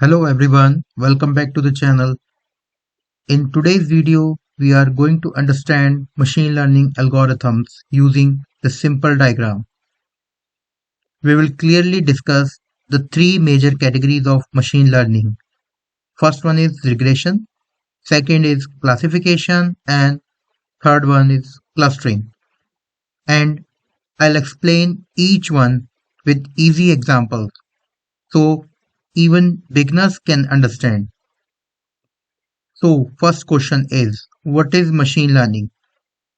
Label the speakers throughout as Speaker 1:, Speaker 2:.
Speaker 1: Hello everyone, welcome back to the channel. In today's video, we are going to understand machine learning algorithms using the simple diagram. We will clearly discuss the three major categories of machine learning. First one is regression, second is classification, and third one is clustering. And I'll explain each one with easy examples so even beginners can understand. So first question is, what is machine learning?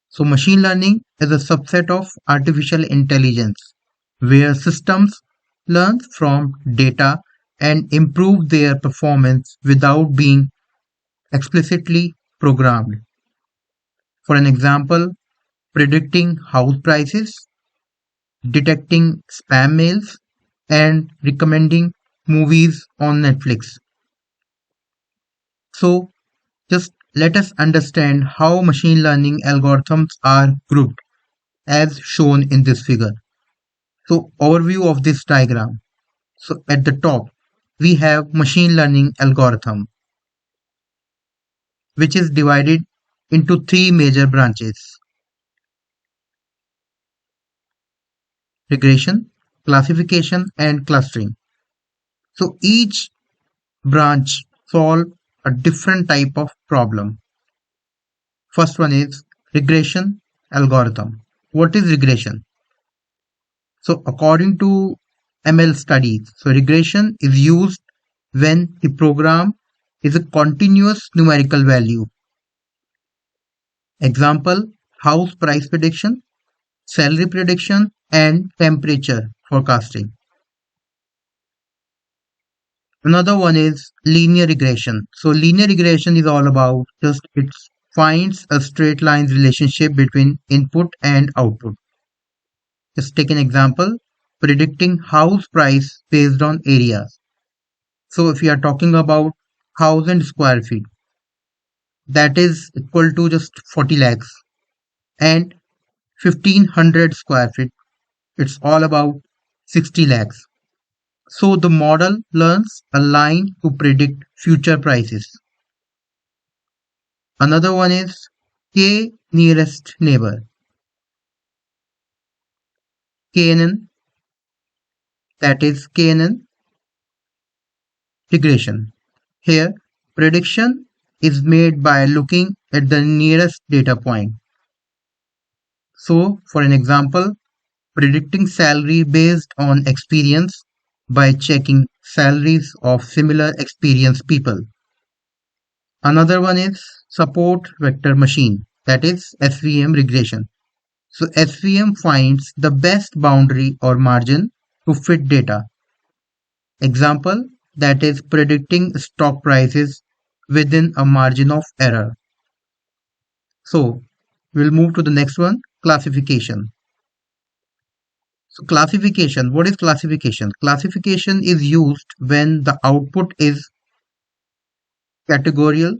Speaker 1: So machine learning is a subset of artificial intelligence where systems learn from data and improve their performance without being explicitly programmed. For an example, predicting house prices, detecting spam mails, and recommending movies on Netflix. So just let us understand how machine learning algorithms are grouped as shown in this figure. So overview of this diagram. So at the top, we have machine learning algorithm, which is divided into three major branches: regression, classification, and clustering. So each branch solve a different type of problem. First one is regression algorithm. What is regression? So according to ML studies, so regression is used when the program is a continuous numerical value. Example, house price prediction, salary prediction, and temperature forecasting. Another one is linear regression. So linear regression is all about just it finds a straight line relationship between input and output. Just take an example, predicting house price based on areas. So if we are talking about 1000 square feet, that is equal to just 40 lakhs, and 1500 square feet, it's all about 60 lakhs. So the model learns a line to predict future prices. Another one is K nearest neighbor, KNN, that is KNN regression. Here, prediction is made by looking at the nearest data point. So, for an example, predicting salary based on experience by checking salaries of similar experienced people. Another one is support vector machine, that is SVM regression. So SVM finds the best boundary or margin to fit data. Example, that is predicting stock prices within a margin of error. So we'll move to the next one, classification. So classification, what is classification? Classification is used when the output is categorical,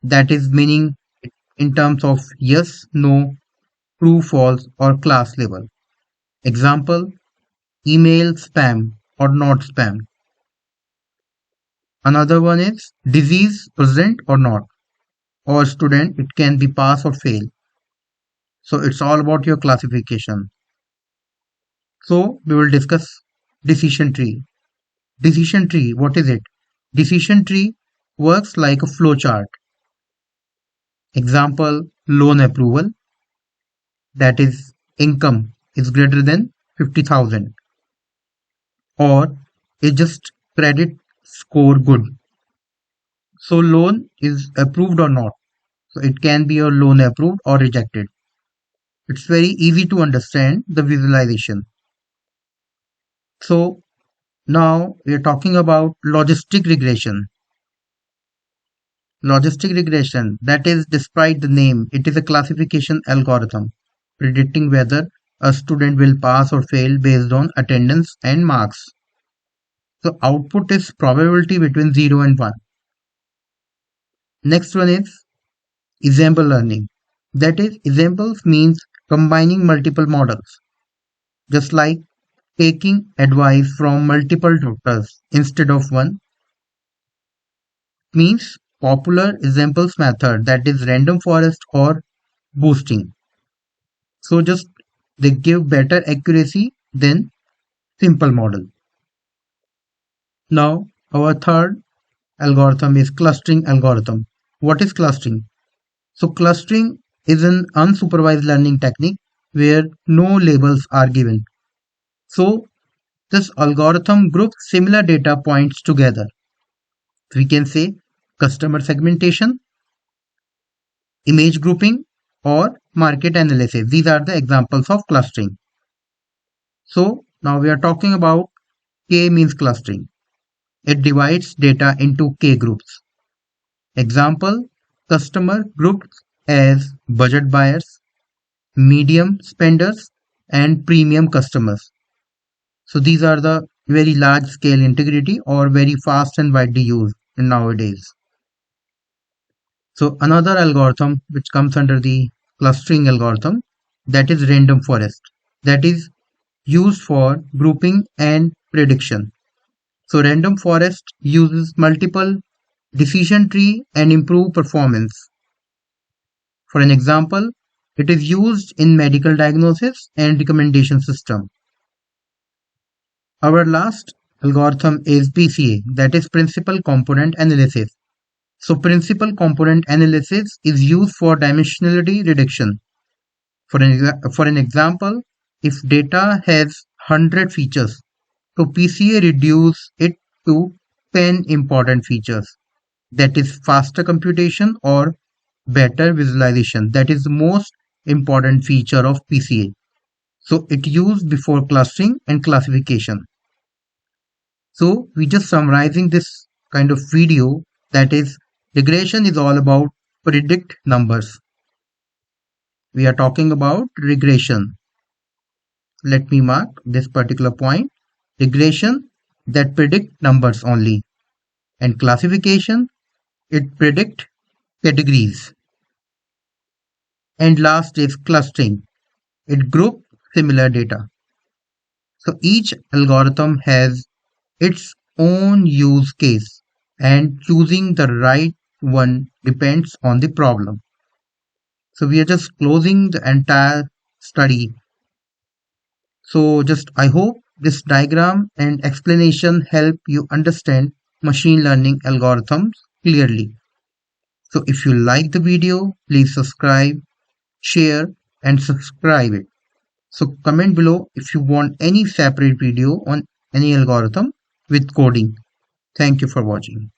Speaker 1: that is meaning in terms of yes, no, true, false, or class level. Example, email spam or not spam. Another one is disease present or not, or student, it can be pass or fail. So it's all about your classification. So we will discuss decision tree. Decision tree, what is it? Decision tree works like a flow chart. Example, loan approval, that is income is greater than 50,000, or is just credit score good. So loan is approved or not. So it can be a loan approved or rejected. It's very easy to understand the visualization. So now we are talking about logistic regression. Logistic regression, that is, despite the name, it is a classification algorithm predicting whether a student will pass or fail based on attendance and marks. So output is probability between 0 and 1. Next one is ensemble learning. That is, ensembles means combining multiple models, just like taking advice from multiple doctors instead of one. means popular examples method, that is random forest or boosting. So just they give better accuracy than simple model. Now our third algorithm is clustering algorithm. What is clustering? So clustering is an unsupervised learning technique where no labels are given. So this algorithm groups similar data points together. We can say customer segmentation, image grouping, or market analysis. These are the examples of clustering. So now we are talking about K means clustering. It divides data into K groups. Example, customer groups as budget buyers, medium spenders, and premium customers. So these are the very large scale integrity or very fast and widely used nowadays. So another algorithm which comes under the clustering algorithm, that is random forest, that is used for grouping and prediction. So random forest uses multiple decision tree and improve performance. For an example, it is used in medical diagnosis and recommendation system. Our last algorithm is PCA, that is principal component analysis. So principal component analysis is used for dimensionality reduction. For an example, if data has 100 features, so PCA reduce it to 10 important features. That is faster computation or better visualization. That is the most important feature of PCA. So it used before clustering and classification. So we just summarizing this kind of video, that is regression is all about predict numbers. We are talking about regression. Let me mark this particular point. Regression that predict numbers only, and classification it predict categories. And last is clustering. It group similar data. So each algorithm has its own use case, and choosing the right one depends on the problem. So we are just closing the entire study. So just I hope this diagram and explanation help you understand machine learning algorithms clearly. So if you like the video, please subscribe, share and subscribe it. So comment below if you want any separate video on any algorithm with coding. Thank you for watching.